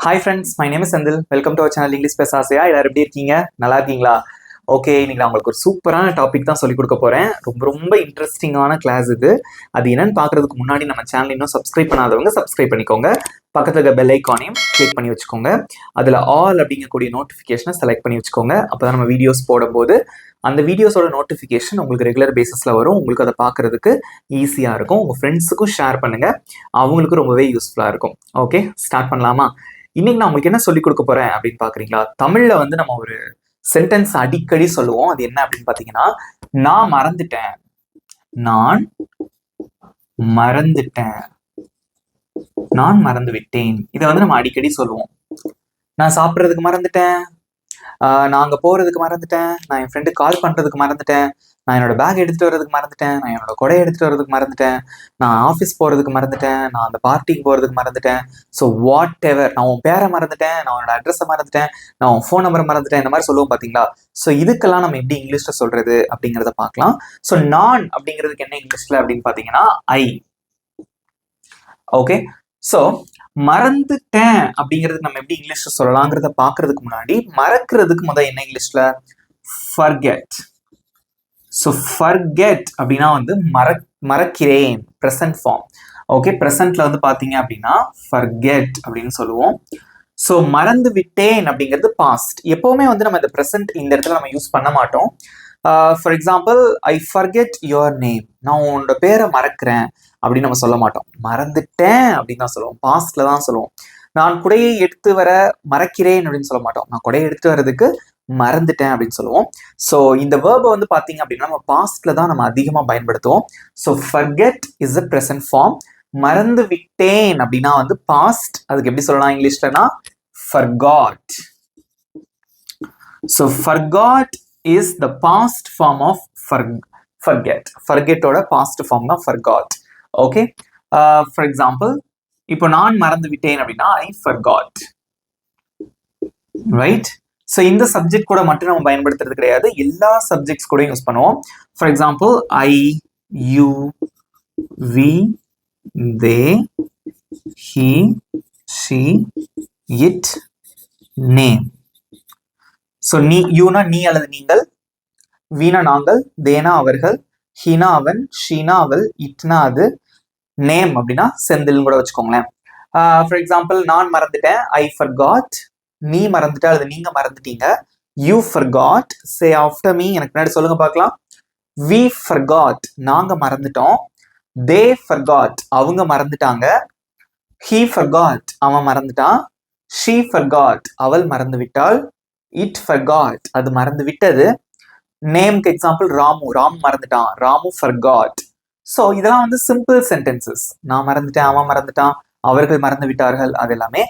Hi friends, my name is Senthil. Welcome to our channel English பேச ஆசையா. எல்லாரும் எப்படி இருக்கீங்க? நல்லா இருக்கீங்களா? ஓகே, இன்னைக்கு நான் உங்களுக்கு ஒரு சூப்பரான டாபிக் தான் சொல்லிக் கொடுக்க போறேன். ரொம்ப ரொம்ப இன்ட்ரெஸ்டிங்கான கிளாஸ் இது. அது என்னன்னு பார்க்கறதுக்கு முன்னாடி நம்ம சேனல் இன்னும் சப்ஸ்கிரைப் பண்ணாதவங்க சப்ஸ்கிரைப் பண்ணிக்கோங்க. பக்கத்துல இருக்க பெல் ஐக்கானையும் கிளிக் பண்ணி வச்சுக்கோங்க. அதுல ஆல் அப்படிங்கக்கூடிய நோட்டிஃபிகேஷனை செலக்ட் பண்ணி வச்சுக்கோங்க. அப்பதான் நம்ம வீடியோஸ் போடும்போது அந்த வீடியோஸோட நோட்டிஃபிகேஷன் உங்களுக்கு ரெகுலர் பேசிஸ்ல வரும். உங்களுக்கு அதை பார்க்கறதுக்கு ஈஸியா இருக்கும். உங்க ஃப்ரெண்ட்ஸுக்கும் ஷேர் பண்ணுங்க, அவங்களுக்கு ரொம்பவே யூஸ்ஃபுல்லா இருக்கும். ஓகே, ஸ்டார்ட் பண்ணலாமா? இன்னைக்கு நான் உங்களுக்கு என்ன சொல்லிக் கொடுக்க போறேன் அப்படின்னு பாக்குறீங்களா? தமிழ்ல நம்ம ஒரு சென்டென்ஸ் அடிக்கடி சொல்லுவோம். அது என்ன அப்படின்னு பாத்தீங்கன்னா, நான் மறந்துட்டேன், நான் மறந்துட்டேன், நான் மறந்து விட்டேன். இதை நம்ம அடிக்கடி சொல்லுவோம். நான் சாப்பிட்றதுக்கு மறந்துட்டேன், நான் அங்கே போகிறதுக்கு மறந்துட்டேன், நான் என் ஃப்ரெண்டுக்கு கால் பண்ணுறதுக்கு மறந்துட்டேன், நான் என்னோட பேக் எடுத்துகிட்டு வர்றதுக்கு மறந்துட்டேன், நான் என்னோட கொடையை எடுத்துகிட்டு வர்றதுக்கு மறந்துட்டேன், நான் ஆஃபீஸ் போகிறதுக்கு மறந்துட்டேன், நான் அந்த பார்ட்டிக்கு போகிறதுக்கு மறந்துட்டேன். ஸோ வாட் எவர், நான் உன் பேரை மறந்துட்டேன், நான் உன்னோட அட்ரஸை மறந்துட்டேன், நான் உன் ஃபோன் நம்பரை மறந்துட்டேன், இந்த மாதிரி சொல்லுவோம் பார்த்தீங்களா? ஸோ இதுக்கெல்லாம் நம்ம எப்படி இங்கிலீஷில் சொல்கிறது அப்படிங்கிறத பார்க்கலாம். ஸோ நான் அப்படிங்கிறதுக்கு என்ன இங்கிலீஷில் அப்படின்னு பார்த்தீங்கன்னா ஐ. ஓகே, ஸோ மறந்துட்டேன் அப்படிங்கிறது நம்ம எப்படி இங்கிலீஷ்ல சொல்லலாங்கிறத பாக்குறதுக்கு முன்னாடி மறக்கிறதுக்கு முதல் என்ன இங்கிலீஷ்ல ஃபர்கெட். ஸோ ஃபர்கெட் அப்படின்னா மறக்கிறேன், ப்ரெசன்ட் ஃபார்ம். ஓகே, ப்ரெசன்ட்ல பாத்தீங்க அப்படின்னா ஃபர்கெட் அப்படின்னு சொல்லுவோம். ஸோ மறந்து விட்டேன் அப்படிங்கிறது பாஸ்ட். எப்பவுமே நம்ம இந்த ப்ரெசன்ட் இந்த இடத்துல நம்ம யூஸ் பண்ண மாட்டோம். For example, I forget your name, நான் உன்னோட பேரை மறக்கிறேன் அப்படின்னு நம்ம சொல்ல மாட்டோம். மறந்துட்டேன் அப்படின்னு தான் சொல்லுவோம், பாஸ்ட்ல தான் சொல்லுவோம். நான் குடையை எடுத்து வர மறக்கிறேன் அப்படின்னு சொல்ல மாட்டோம். நான் குடையை எடுத்து வர்றதுக்கு மறந்துட்டேன் அப்படின்னு சொல்லுவோம். ஸோ இந்த வேர்பை பாத்தீங்க அப்படின்னா நம்ம பாஸ்ட்ல தான் நம்ம அதிகமாக பயன்படுத்துவோம். So forget is a present form. மறந்து விட்டேன் அப்படின்னா பாஸ்ட். அதுக்கு எப்படி சொல்லலாம் இங்கிலீஷ்லனா forgot. So forgot is the past form of forget. Forget ஓட past form தான் forgot. Okay, for example, இப்போ நான் மறந்து விட்டேன் அப்படின்னா I forgot, right? So இந்த சப்ஜெக்ட் கூட மட்டும் நம்ம பயன்படுத்துறது கிடையாது, எல்லா சப்ஜெக்ட்ஸ் கூட யூஸ் பண்ணுவோம். For example, I, you, we, they, he, she, it, name. So யூனா நீ அல்லது நீங்கள், வீணா நாங்கள், தேனா அவர்கள், ஹீனா அவன், ஷீனா அவள், இட்னா அது, நேம் அப்படின்னா செந்தில் கூட வச்சுக்கோங்களேன். ஃபார் எக்ஸாம்பிள், நான் மறந்துட்டேன் ஐ ஃபர்காட், நீ மறந்துட்ட அல்லது நீங்க மறந்துட்டீங்க you forgot. Say after me, எனக்கு முன்னாடி சொல்லுங்க பார்க்கலாம். வி ஃபர்காட், நாங்க மறந்துட்டோம். தே ஃபர்காட், அவங்க மறந்துட்டாங்க. ஹீ ஃபர்காட், அவன் மறந்துட்டான். ஷீ ஃபர்காட், அவள் மறந்து விட்டாள். இட் ஃபர்காட், அது மறந்து விட்டது. நேம்க்கு எக்ஸாம்பிள் ராமு, ராமு மறந்துட்டான், ராமு ஃபர்காட். ஸோ இதெல்லாம் சிம்பிள் சென்டென்சஸ். நான் மறந்துட்டேன், அவன் மறந்துட்டான், அவர்கள் மறந்து விட்டார்கள். அது எல்லாமே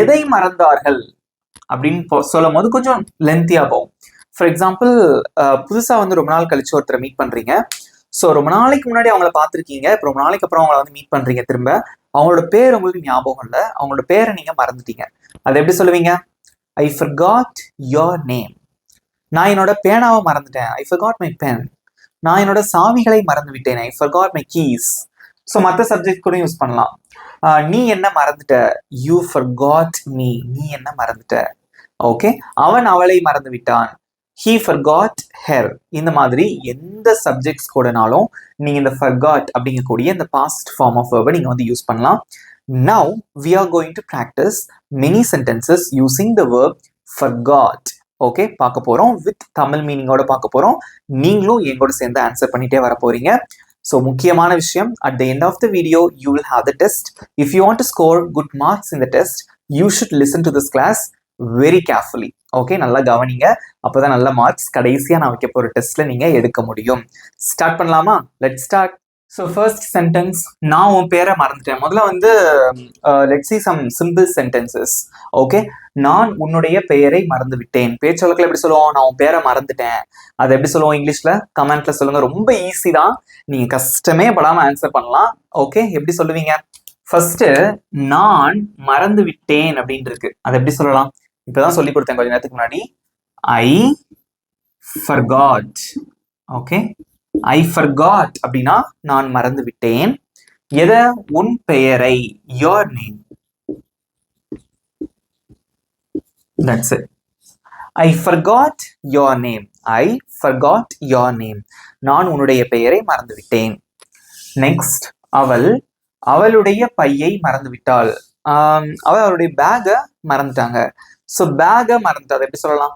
எதை மறந்தார்கள் அப்படின்னு சொல்லும் போது கொஞ்சம் லென்த்தியா போகும். ஃபார் எக்ஸாம்பிள், புதுசா ரொம்ப நாள் கழிச்சு ஒருத்தரை மீட் பண்றீங்க. ஸோ ரொம்ப நாளைக்கு முன்னாடி அவங்கள பார்த்துருக்கீங்க, இப்போ ரொம்ப நாளைக்கு அப்புறம் அவங்கள மீட் பண்றீங்க திரும்ப. அவங்களோட பேர் உங்களுக்கு ஞாபகம் இல்லை, அவங்களோட பேரை நீங்க மறந்துட்டீங்க. அதை எப்படி சொல்லுவீங்க? I forgot your name. நான் என்னோட பேனாவை மறந்துட்டேன், I forgot my pen. நான் என்னோட சாவிகளை மறந்து விட்டேன், I forgot my keys. So மற்ற சப்ஜெக்ட் கூட யூஸ் பண்ணலாம். நீ என்ன மறந்துட்ட, you forgot me, நீ என்ன மறந்துட்ட. ஓகே, அவன் அவளை மறந்து விட்டான், he forgot her. இந்த மாதிரி எந்த சப்ஜெக்ட்ஸ் கூடனாலும் நீங்க இந்த forgot அப்படிங்கக்கூடிய இந்த past form of verb நீங்க யூஸ் பண்ணலாம். Now we are going to practice many sentences using the verb forgot. Okay, பார்க்க போறோம். with தமிழ் மீனிங்கோட பார்க்க போறோம். நீங்களும் எங்கூட சேர்ந்து ஆன்சர் பண்ணிட்டே வர போறீங்க. ஸோ முக்கியமான விஷயம், at the end of the video you will have the test. If you want to score good marks in the test, you should listen to this class very carefully. Okay, நல்லா கவனிங்க, அப்போதான் நல்ல marks கடைசியா நான் வைக்க போற டெஸ்ட்ல நீங்க எடுக்க முடியும். ஸ்டார்ட் பண்ணலாமா? Let's start. So first sentence, நான் உன் பேரை மறந்துட்டேன். முதல்ல let's see some simple sentences. Okay, நான் உன்னுடைய பெயரை மறந்து விட்டேன். பேச்சொலக்கில் எப்படி சொல்லுவோம்? நான் உன் பேரை மறந்துட்டேன். அதை எப்படி சொல்லுவோம் இங்கிலீஷ்ல? கமெண்ட்ல சொல்லுங்க. ரொம்ப ஈஸி தான், நீங்க கஷ்டமே படாம ஆன்சர் பண்ணலாம். ஓகே, எப்படி சொல்லுவீங்க? ஃபர்ஸ்ட் நான் மறந்து விட்டேன் அப்படின்னு இருக்கு, அதை எப்படி சொல்லலாம்? இப்பதான் சொல்லி கொடுத்தேன் கொஞ்ச நேரத்துக்கு முன்னாடி. I forgot. Okay, I forgot அப்படின்னா நான் மறந்து விட்டேன். எதை? உன் பெயரை, your name. That's it. I forgot your name. I forgot your name. நான் உன்னுடைய பெயரை மறந்துவிட்டேன். நெக்ஸ்ட், அவள் அவளுடைய பையை மறந்து விட்டாள். அவள் அவளுடைய பேக்கை மறந்துட்டாங்க. ஸோ பேக்கை மறந்துட்டா அதை எப்படி சொல்லலாம்?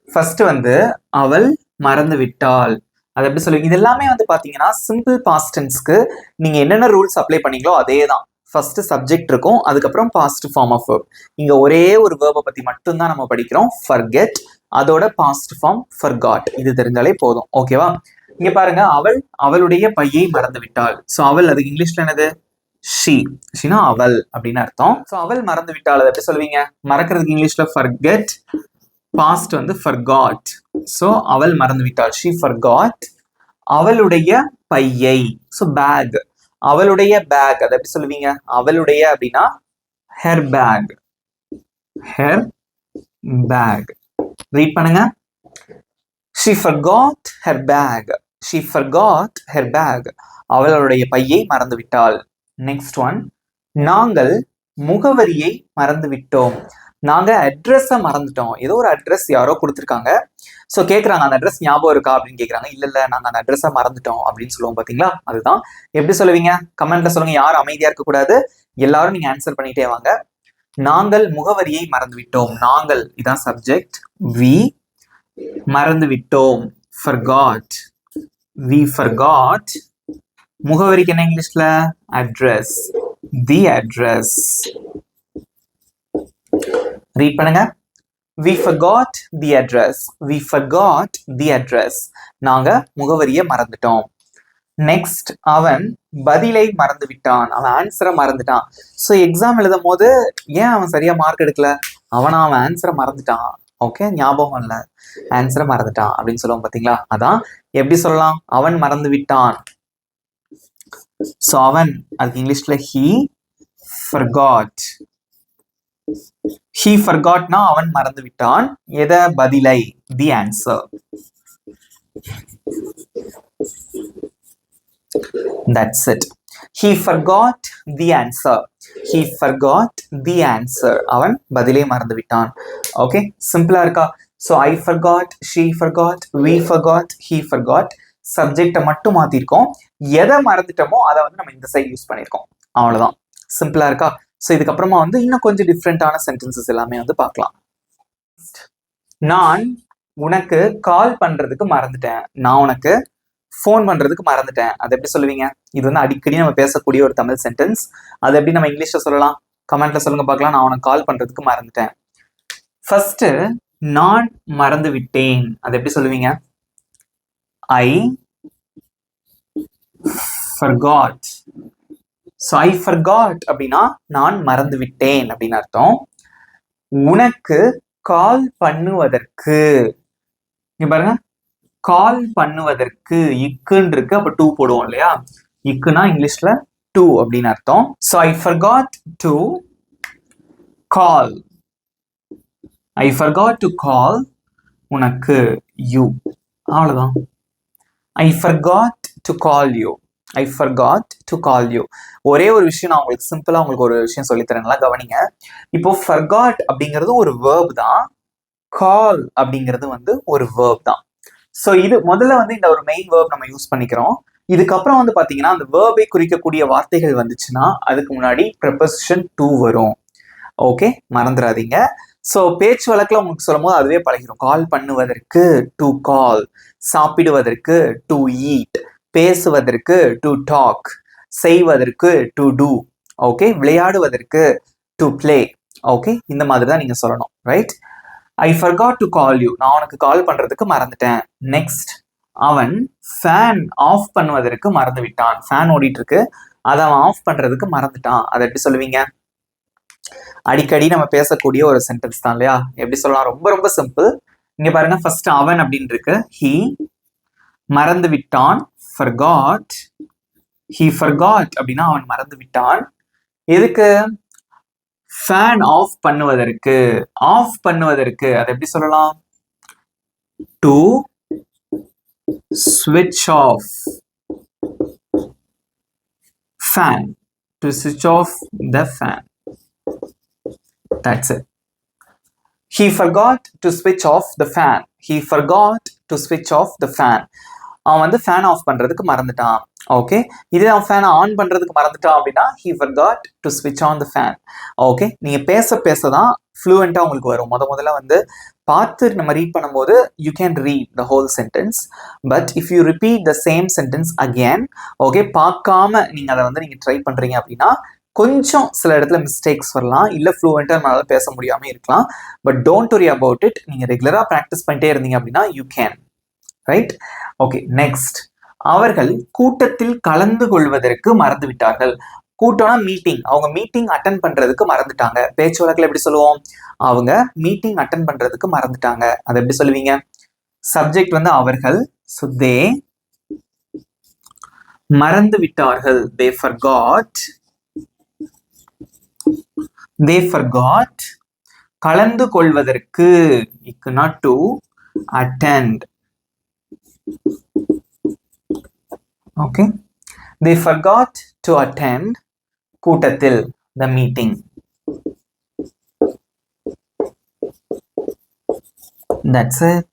ஃபர்ஸ்ட் வந்து அவள் மறந்து விட்டாள், அதை எப்படி சொல்லுவீங்க? இது எல்லாமே வந்து பாத்தீங்கன்னா சிம்பிள் பாஸ்ட் டென்ஸ்க்கு நீங்க என்னென்ன ரூல்ஸ் அப்ளை பண்ணீங்களோ அதே தான். ஃபர்ஸ்ட் சப்ஜெக்ட் இருக்கும், அதுக்கப்புறம் பாஸ்ட் ஃபார்ம் ஆஃப் வேர்ப். இங்க ஒரே ஒரு வேர்பை பத்தி மட்டும்தான் நம்ம படிக்கிறோம், forget. அதோட பாஸ்ட் ஃபார்ம் forgot. இது தெரிஞ்சாலே போதும். ஓகேவா? இங்க பாருங்க, அவள் அவளுடைய பையை மறந்து விட்டாள். ஸோ அவள் அதுக்கு இங்கிலீஷ்ல என்னது? ஷீ. ஷீனா அவள் அப்படின்னு அர்த்தம். ஸோ அவள் மறந்து விட்டாள், அதை எப்படி சொல்லுவீங்க? மறக்கிறதுக்கு இங்கிலீஷ்ல forget, பாஸ்ட் வந்து forgot. ஸோ அவள் மறந்து விட்டாள், she forgot. அவளுடைய பையை, ஸோ பேக். அவளுடைய பேக், அதை எப்படி சொல்லுவீங்க? அவளுடைய அப்படின்னா her bag. her bag. Read பண்ணுங்க. she forgot her bag. she forgot her bag. அவளுடைய பையை மறந்து விட்டாள். நெக்ஸ்ட் ஒன், நாங்கள் முகவரியை மறந்து விட்டோம். நாங்க அட்ரஸை மறந்துட்டோம். ஏதோ ஒரு அட்ரஸ் யாரோ கொடுத்துருக்காங்க. ஸோ கேட்குறாங்க, அந்த அட்ரஸ் ஞாபகம் இருக்கா அப்படின்னு கேட்குறாங்க. இல்லை நாங்கள் அந்த அட்ரஸை மறந்துட்டோம் அப்படின்னு சொல்லுவோம். பார்த்தீங்களா? அதுதான். எப்படி சொல்லுவீங்க? கமெண்ட்ல சொல்லுங்க. யாரும் அமைதியா இருக்கக்கூடாது, எல்லாரும் நீங்க ஆன்சர் பண்ணிட்டே வாங்க. நாங்கள் முகவரியை மறந்து விட்டோம். நாங்கள் இதான் சப்ஜெக்ட். we மறந்து விட்டோம், forgot. we forgot. முகவரிக்கு என்ன இங்கிலீஷ்ல? அட்ரஸ். the address. ரீட் பண்ணுங்க. we forgot the address. we forgot the address. நாங்க முகவரியை மறந்துட்டோம். நெக்ஸ்ட், அவன் பதிலை மறந்து விட்டான். அவன் ஆன்சரை மறந்துட்டான். ஸோ எக்ஸாம் எழுதும் போது ஏன் அவன் சரியா மார்க் எடுக்கல? அவன் ஆன்சரை மறந்துட்டான். ஓகே, ஞாபகம் இல்லை, ஆன்சரை மறந்துட்டான் அப்படின்னு சொல்லுவோம். பார்த்தீங்களா? அதான். எப்படி சொல்லலாம்? அவன் மறந்து விட்டான். ஸோ அவன் அதுக்கு இங்கிலீஷ்ல he forgot. he forgotனா அவன் மறந்து விட்டான். எதை? பதிலை, the answer. That's it. he forgot the answer. he forgot the answer. அவன் பதிலை மறந்து விட்டான். ஓகே, சிம்பிளா இருக்கா? so I forgot, she forgot, we forgot, he forgot. சப்ஜெக்டை மட்டும் மாத்திருக்கோம். எதை மறந்துட்டோமோ அதை வந்து நம்ம இந்த சைடு யூஸ் பண்ணிருக்கோம். அவ்வளவுதான். சிம்பிளா இருக்கா? ஸோ இதுக்கப்புறமா வந்து இன்னும் கொஞ்சம் டிஃப்ரெண்டான சென்டென்சஸ் எல்லாமே வந்து பார்க்கலாம். நான் உனக்கு கால் பண்றதுக்கு மறந்துட்டேன். நான் உனக்கு ஃபோன் பண்றதுக்கு மறந்துட்டேன். அதை எப்படி சொல்லுவீங்க? இது வந்து அடிக்கடி நம்ம பேசக்கூடிய ஒரு தமிழ் சென்டென்ஸ். அதை எப்படி நம்ம இங்கிலீஷ்ல சொல்லலாம்? கமெண்ட்ல சொல்லுங்க பார்க்கலாம். நான் உனக்கு கால் பண்றதுக்கு மறந்துட்டேன். ஃபர்ஸ்ட், நான் மறந்து விட்டேன். அதை எப்படி சொல்லுவீங்க? I forgot. So I forgot அப்படின்னா நான் மறந்து விட்டேன் அப்படின்னு அர்த்தம். உனக்கு கால் பண்ணுவதற்கு, இங்க பாருங்க, கால் பண்ணுவதற்கு இக்குன்னு இருக்கு, அப்ப டூ போடுவோம் இல்லையா? இக்குனா இங்கிலீஷ்ல டூ அப்படின்னு அர்த்தம். So I forgot to call. I forgot to call உனக்கு you. அவ்வளவுதான். I forgot to call you. I forgot to call you. ஒரே ஒரு விஷயம் நான் உங்களுக்கு சிம்பிளா உங்களுக்கு ஒரு விஷயம் சொல்லித்தரேங்களா? கவனிங்க. இப்போ forgot அப்படிங்கிறது ஒரு verb தான், call அப்படிங்கிறது வந்து ஒரு verb தான். ஸோ இது முதல்ல வந்து இந்த ஒரு மெயின் வேர்ப் நம்ம யூஸ் பண்ணிக்கிறோம். இதுக்கப்புறம் வந்து பாத்தீங்கன்னா அந்த வேர்பை குறிக்கக்கூடிய வார்த்தைகள் வந்துச்சுன்னா அதுக்கு முன்னாடி ப்ரெபோசிஷன் டு வரும். ஓகே, மறந்துடாதீங்க. ஸோ பேச்சு வழக்கில் உங்களுக்கு சொல்லும் போது அதுவே பழகிடும். கால் பண்ணுவதற்கு டு கால், சாப்பிடுவதற்கு டு ஈட், பேசுவதற்கு டு டாக், செய்வதற்கு டு டூ, ஓகே, விளையாடுவதற்கு டு பிளே. ஓகே, இந்த மாதிரி தான் நீங்க சொல்லணும். Right? I forgot to call you. நான் உனக்கு கால் பண்றதுக்கு மறந்துட்டேன். நெக்ஸ்ட், அவன் ஃபேன் ஆஃப் பண்ணுவதற்கு மறந்து விட்டான். ஃபேன் ஓடிட்டு இருக்கு, அதை அவன் ஆஃப் பண்றதுக்கு மறந்துட்டான். அதை எப்படி சொல்லுவீங்க? அடிக்கடி நம்ம பேசக்கூடிய ஒரு சென்டென்ஸ் தான் இல்லையா? எப்படி சொல்லலாம்? ரொம்ப ரொம்ப சிம்பிள். இங்க பாருங்க, ஃபர்ஸ்ட் அவன் அப்படின்னு இருக்கு, he மறந்து விட்டான், forgot. he forgot அப்படின்னா அவன் மறந்து விட்டான். எதுக்கு? ஃபேன் ஆஃப் பண்ணுவதற்கு. ஆஃப் பண்ணுவதற்கு அதை எப்படி சொல்லலாம்? To switch off fan. to switch off the fan. That's it. He forgot to switch off the fan. He forgot to switch off the fan. அவன் வந்து ஃபேன் ஆஃப் பண்றதுக்கு மறந்துட்டான். ஓகே, இதே அவன் ஃபேனை ஆன் பண்றதுக்கு மறந்துட்டான் அப்படின்னா he forgot to switch on the fan. Okay, நீங்க பேச பேச தான் ஃப்ளூவெண்டா உங்களுக்கு வரும். முதல்ல வந்து பார்த்து நம்ம ரீட் பண்ணும்போது you can read the whole sentence, but if you repeat the same sentence again, okay, பார்க்காம நீங்க அதை வந்து நீங்க ட்ரை பண்றீங்க அப்படின்னா கொஞ்சம் சில இடத்துல மிஸ்டேக்ஸ் வரலாம், இல்லை ஃப்ளூவெண்ட்டாக நம்மளால பேச முடியாமல் இருக்கலாம். But don't worry about it. நீங்கள் ரெகுலராக ப்ராக்டிஸ் பண்ணிட்டே இருந்தீங்க அப்படின்னா you can. Right? Okay, next. அவர்கள் கூட்டத்தில் கலந்து கொள்வதற்கு மறந்து விட்டார்கள். கூட்டம்னா மீட்டிங். அவங்க மீட்டிங் அட்டன் பண்றதுக்கு மறந்துட்டாங்க. பேச்சு வழக்கில் எப்படி சொல்லுவோம்? அவங்க மீட்டிங் அட்டன் பண்றதுக்கு மறந்துட்டாங்க. அதை எப்படி சொல்லுவீங்க? சப்ஜெக்ட் வந்து அவர்கள். ஸோ தே மறந்து விட்டார்கள். தே forgot. They forgot. கலந்து கொள்வதற்கு, not to attend. Okay, they forgot to attend கூட்டத்தில், the meeting. That's it.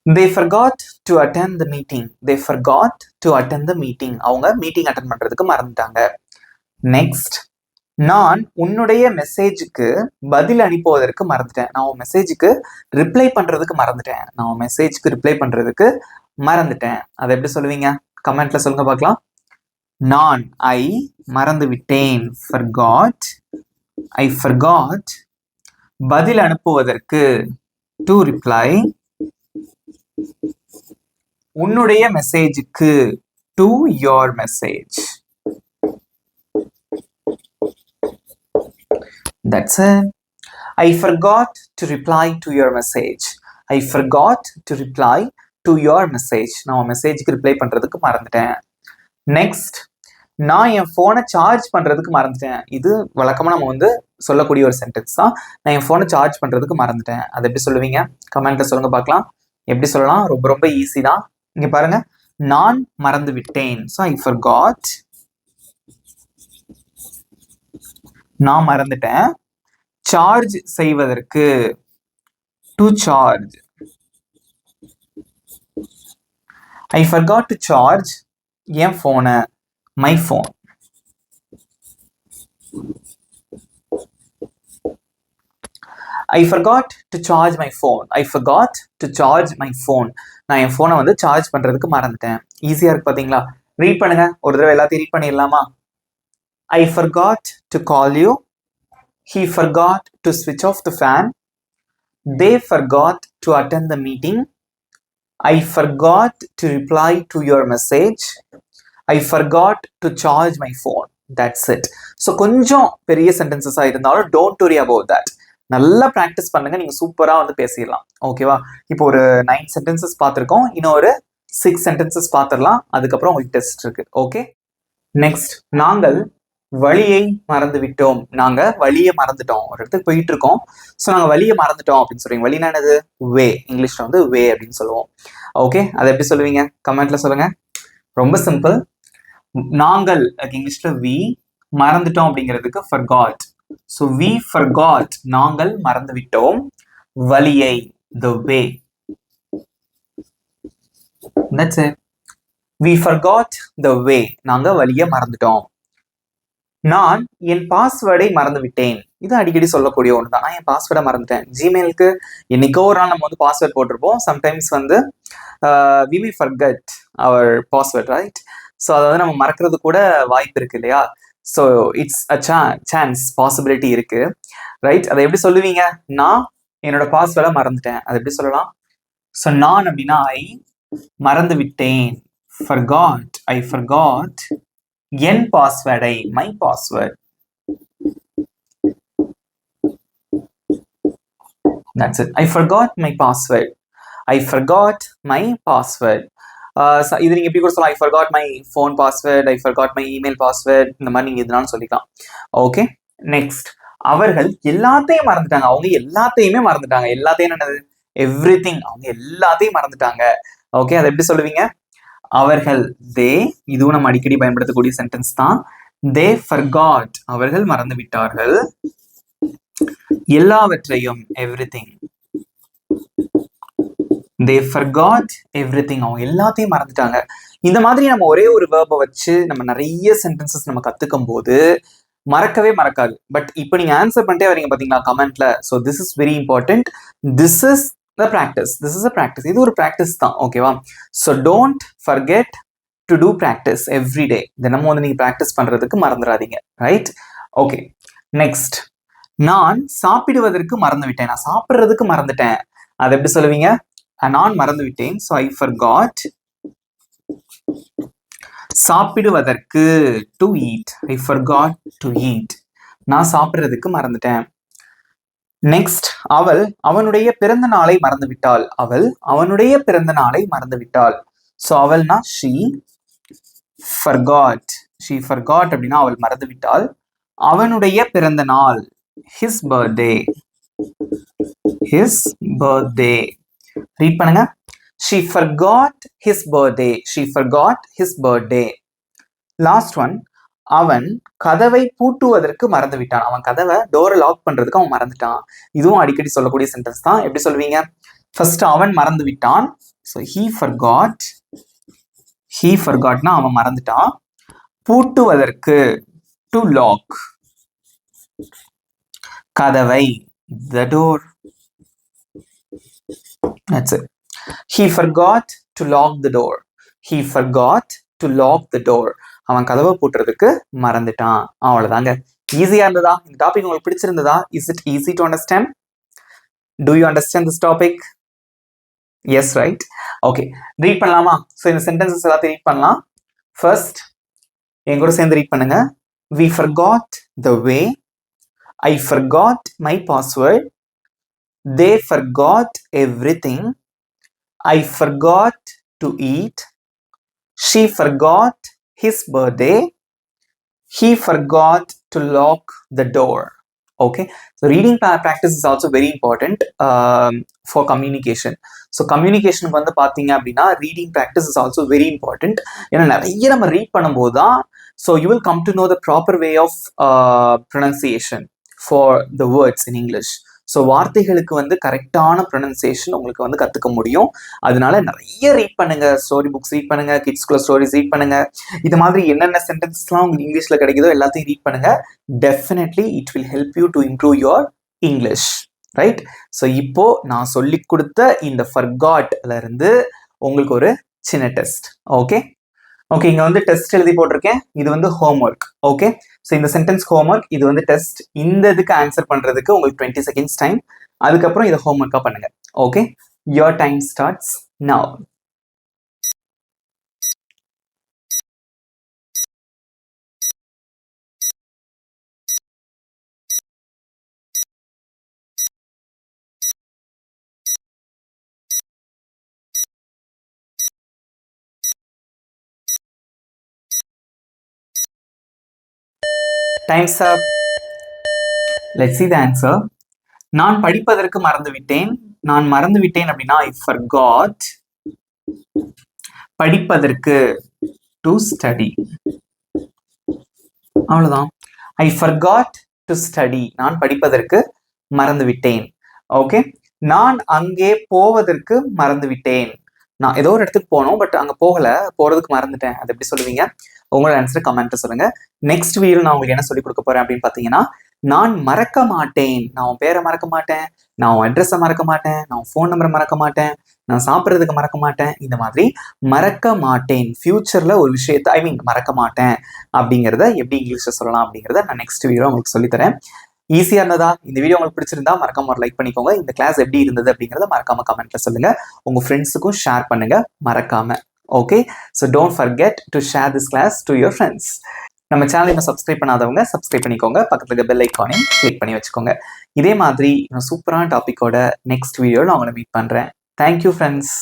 They forgot to attend the meeting. They forgot to attend the meeting. அவங்க மீட்டிங் அட்டெண்ட் பண்றதுக்கு மறந்துட்டாங்க. Next. நான் உன்னுடைய மெசேஜுக்கு பதில் அனுப்புவதற்கு மறந்துட்டேன். நான் உன் மெசேஜுக்கு ரிப்ளை பண்றதுக்கு மறந்துட்டேன். நான் உன் மெசேஜுக்கு ரிப்ளை பண்றதுக்கு மறந்துட்டேன். அதை எப்படி சொல்லுவீங்க? கமெண்ட்ல சொல்லுங்க பார்க்கலாம். நான் ஐ மறந்து விட்டேன். forgot. I forgot. பதில் அனுப்புவதற்கு to reply. உன்னுடைய மெசேஜுக்கு to your message. That's it. I forgot to reply to your message. I forgot to reply to your message. நான் மெசேஜுக்கு ரிப்ளை பண்றதுக்கு மறந்துட்டேன். நெக்ஸ்ட். நான் என் ஃபோனை சார்ஜ் பண்றதுக்கு மறந்துட்டேன். இது வழக்கமா நம்ம வந்து சொல்லக்கூடிய ஒரு சென்டென்ஸ் தான். நான் என் ஃபோனை சார்ஜ் பண்றதுக்கு மறந்துட்டேன். அதை எப்படி சொல்லுவீங்க? கமெண்ட்ல சொல்லுங்க பார்க்கலாம். எப்படி சொல்லலாம்? ரொம்ப ரொம்ப ஈஸி தான். இங்க பாருங்க, நான் மறந்து விட்டேன். So I forgot. நான் மறந்துட்டேன். சார்ஜ் செய்வதற்கு to charge. I forgot to charge என் ஃபோனை, my phone. I forgot to charge my phone. I forgot to charge my phone. நான் என் ஃபோனை வந்து சார்ஜ் பண்றதுக்கு மறந்துட்டேன். ஈஸியா இருக்கு பாத்தீங்களா? ரீட் பண்ணுங்க. ஒரு தடவை எல்லாத்தையும் ரீட் பண்ணிடலாமா? I forgot to call you. He forgot to switch off the fan. They forgot to attend the meeting. I forgot to reply to your message. I forgot to charge my phone. That's it. So கொஞ்சம் பெரிய சென்டென்சஸா இருந்தாலும் don't worry about that. நல்லா practice பண்ணுங்க, நீங்க சூப்பரா வந்து பேசிடலாம். ஓகேவா? இப்போ ஒரு 9 சென்டென்சஸ் பார்த்துருக்கோம். இன்னும் ஒரு 6 சென்டென்சஸ் பார்த்துடலாம். அதுக்கப்புறம் உங்களுக்கு டெஸ்ட் இருக்கு. Okay, next. நாங்கள் வழியை மறந்து விட்டோம். நாங்க வழியை மறந்துட்டோம். ஒரு இடத்துக்கு போயிட்டு இருக்கோம். ஸோ நாங்க வழியை மறந்துட்டோம் அப்படின்னு சொல்றீங்க. வழினா என்னது? வே. இங்கிலீஷ்ல வந்து வே அப்படின்னு சொல்லுவோம். ஓகே, அதை எப்படி சொல்லுவீங்க? கமெண்ட்ல சொல்லுங்க. ரொம்ப சிம்பிள். நாங்கள் இங்கிலீஷ்ல வி, மறந்துட்டோம் அப்படிங்கிறதுக்கு forgot. So we forgot. நாங்கள் மறந்து விட்டோம் வழியை, the way. That's it. We forgot the way. நாங்க வழியை மறந்துட்டோம். நான் என் பாஸ்வேர்டை மறந்து விட்டேன். இது அடிக்கடி சொல்லக்கூடிய ஒன்று தான். நான் என் பாஸ்வேர்டை மறந்துட்டேன். ஜிமெயிலுக்கு என்னைக்கோ ஒரு நாள் நம்ம வந்து பாஸ்வேர்ட் போட்டிருப்போம். சம்டைம்ஸ் வந்து we may forget our password, right? So அதை வந்து நம்ம மறக்கிறது கூட வாய்ப்பு இருக்கு இல்லையா? So it's a chance, possibility இருக்கு, ரைட்? அதை எப்படி சொல்லுவீங்க? நான் என்னோட பாஸ்வேர்டை மறந்துட்டேன். அதை எப்படி சொல்லலாம்? ஸோ நான் அப்படின்னா ஐ, மறந்து விட்டேன் forgot. I forgot என் பாஸ்வேர்டை, my password. That's it. I forgot my password. I forgot my password. இது நீங்க எப்படி கூட சொல்லலாம்? I forgot my phone password. I forgot my email password. இந்த மாதிரி நீங்க இதனால சொல்லிக்கலாம். Okay, next. அவர்கள் எல்லாத்தையும் மறந்துட்டாங்க. அவங்க எல்லாத்தையுமே மறந்துட்டாங்க. எல்லாத்தையும் என்னது? எவ்ரிதிங். அவங்க எல்லாத்தையும் மறந்துட்டாங்க. ஓகே, அதை எப்படி சொல்லுவீங்க? அவர்கள், தே. இதுவும் நம்ம அடிக்கடி பயன்படுத்தக்கூடிய சென்டென்ஸ் தான். தே forgot. அவர்கள் மறந்து விட்டார்கள். எல்லாவற்றையும், everything. They forgot everything. அவங்க எல்லாத்தையும் மறந்துட்டாங்க. இந்த மாதிரி நம்ம ஒரே ஒரு வேர்பை வச்சு நம்ம நிறைய சென்டென்சஸ் நம்ம கத்துக்கும் போது மறக்கவே மறக்காது. பட் இப்போ நீங்க ஆன்சர் பண்ணிட்டே வரீங்க பாத்தீங்களா கமெண்ட்ல. So this is very important. This is the practice. This is a practice. இது ஒரு ப்ராக்டிஸ் தான். ஓகேவா? So don't forget to do practice every day. தினமும் வந்து நீங்க ப்ராக்டிஸ் பண்றதுக்கு மறந்துடாதீங்க. ரைட்? Okay, next. நான் சாப்பிடுவதற்கு மறந்து விட்டேன். நான் சாப்பிட்றதுக்கு மறந்துட்டேன். அது எப்படி சொல்லுவீங்க? நான் மறந்து விட்டேன். So I forgot. சாப்பிடுவதற்கு, to eat. I forgot to eat. நான் சாப்பிடுறதுக்கு மறந்துட்டேன். நெக்ஸ்ட், அவள் அவனுடைய பிறந்த நாளை மறந்து விட்டாள். அவள் அவனுடைய பிறந்த நாளை மறந்து விட்டாள். ஸோ அவள்னா she forgot. she forgot அப்படின்னா அவள் மறந்து விட்டாள். அவனுடைய பிறந்த நாள், his birthday. his birthday. Read பண்ணுங்க. She forgot his birthday. She forgot his birthday. Last one. அவன் கதவை பூட்டுவதற்கு மறந்து விட்டான். அவன் கதவை டோரை லாக் பண்றதுக்கு அவன் மறந்துட்டான். இதுவும் அடிக்கடி சொல்லக்கூடிய சென்டென்ஸ் தான். எப்படி சொல்லுவீங்க? ஃபர்ஸ்ட் அவன் மறந்து விட்டான். So he forgot. he forgotனா அவன் மறந்துட்டான். பூட்டுவதற்கு, to lock. கதவை, the door. That's it. He forgot to lock the door. He forgot to lock the door. அவன் கதவை பூட்டுறதுக்கு மறந்துட்டான். அவ்வளவுதாங்க. ஈஸியா இருந்ததா? இந்த டாபிக் உங்களுக்கு பிடிச்சிருந்ததா? Is it easy to understand? Do you understand this topic? Yes, right? Okay, read பண்ணலாமா? ஸோ இந்த சென்டென்சஸ் எல்லாத்தையும் ரீட் பண்ணலாம். ஃபர்ஸ்ட் என் கூட சேர்ந்து ரீட் பண்ணுங்க. We forgot the way. I forgot my password. They forgot everything. I forgot to eat. She forgot his birthday. He forgot to lock the door. Okay, so reading practice is also very important for communication. So communication வந்து பாத்தீங்க அப்படின்னா reading practice is also very important. ஏன்னா நிறைய நம்ம read பண்ணும்போது தான் so you will come to know the proper way of pronunciation for the words in English. So வார்த்தைகளுக்கு வந்து கரெக்டான ப்ரொனன்சியேஷன் உங்களுக்கு வந்து கற்றுக்க முடியும். அதனால நிறைய ரீட் பண்ணுங்க. ஸ்டோரி புக்ஸ் ரீட் பண்ணுங்க, கிட்ஸ்குள்ள ஸ்டோரிஸ் ரீட் பண்ணுங்க. இது மாதிரி என்னென்ன சென்டென்ஸ்லாம் உங்களுக்கு இங்கிலீஷ்ல கிடைக்குதோ எல்லாத்தையும் ரீட் பண்ணுங்க. Definitely it will help you to improve your English. Right? So இப்போ நான் சொல்லி கொடுத்த இந்த ஃபர்காட்ல இருந்து உங்களுக்கு ஒரு சின்ன டெஸ்ட். ஓகே ஓகே, இங்க வந்து டெஸ்ட் எழுதி போட்டிருக்கேன். இது வந்து ஹோம்ஒர்க். ஓகே, ஸோ இந்த சென்டென்ஸ் ஹோம்ஒர்க், இது வந்து டெஸ்ட். இந்த இதுக்கு ஆன்சர் பண்றதுக்கு உங்களுக்கு 20 செகண்ட்ஸ் டைம். அதுக்கப்புறம் இதை ஹோம்ஒர்க்கா பண்ணுங்க. Okay, your time starts now. Time's up. Let's see the answer. நான் படிப்பதற்கு மறந்து விட்டேன். நான் மறந்து விட்டேன் அப்படின்னா I forgot. படிப்பதற்கு, to study. அவ்வளவுதான். I forgot to study. நான் படிப்பதற்கு மறந்து விட்டேன். ஓகே, நான் அங்கே போவதற்கு மறந்து விட்டேன். நான் ஏதோ ஒரு இடத்துக்கு போனோம், பட் அங்க போறதுக்கு மறந்துட்டேன். அது எப்படி சொல்லுவீங்க? உங்களோட ஆன்சர் கமெண்ட்ல சொல்லுங்க. நெக்ஸ்ட் வீடியோ நான் உங்களுக்கு என்ன சொல்லி கொடுக்க போறேன் அப்படின்னு பாத்தீங்கன்னா, நான் மறக்க மாட்டேன். நான் உன் பேரை மறக்க மாட்டேன், நான் உன் அட்ரஸை மறக்க மாட்டேன், நான் உன் ஃபோன் நம்பரை மறக்க மாட்டேன், நான் சாப்பிட்றதுக்கு மறக்க மாட்டேன். இந்த மாதிரி மறக்க மாட்டேன், ஃபியூச்சர்ல ஒரு விஷயத்தை மறக்க மாட்டேன் அப்படிங்கிறத எப்படி இங்கிலீஷ்ல சொல்லலாம் அப்படிங்கிறத நான் நெக்ஸ்ட் வீடியோ உங்களுக்கு சொல்லித்தரேன். ஈஸியா இருந்ததா? இந்த வீடியோ உங்களுக்கு பிடிச்சிருந்தா மறக்காம ஒரு லைக் பண்ணிக்கோங்க. இந்த கிளாஸ் எப்படி இருந்தது அப்படிங்கறத மறக்காம கமெண்ட்ல சொல்லுங்க. உங்க ஃப்ரெண்ட்ஸுக்கும் ஷேர் பண்ணுங்க மறக்காம. Okay, so don't forget to share this class to your friends. நம்ம சேனலை இன்னும் சப்ஸ்கிரைப் பண்ணாதவங்க சப்ஸ்கிரைப் பண்ணிக்கோங்க. பக்கத்துல இருக்க பெல் ஐக்கானையும் கிளிக் பண்ணி வச்சுக்கோங்க. இதே மாதிரி இன்னும் சூப்பரான டாபிக்கோட நெக்ஸ்ட் வீடியோவில் நான் உங்களை மீட் பண்றேன். Thank you friends.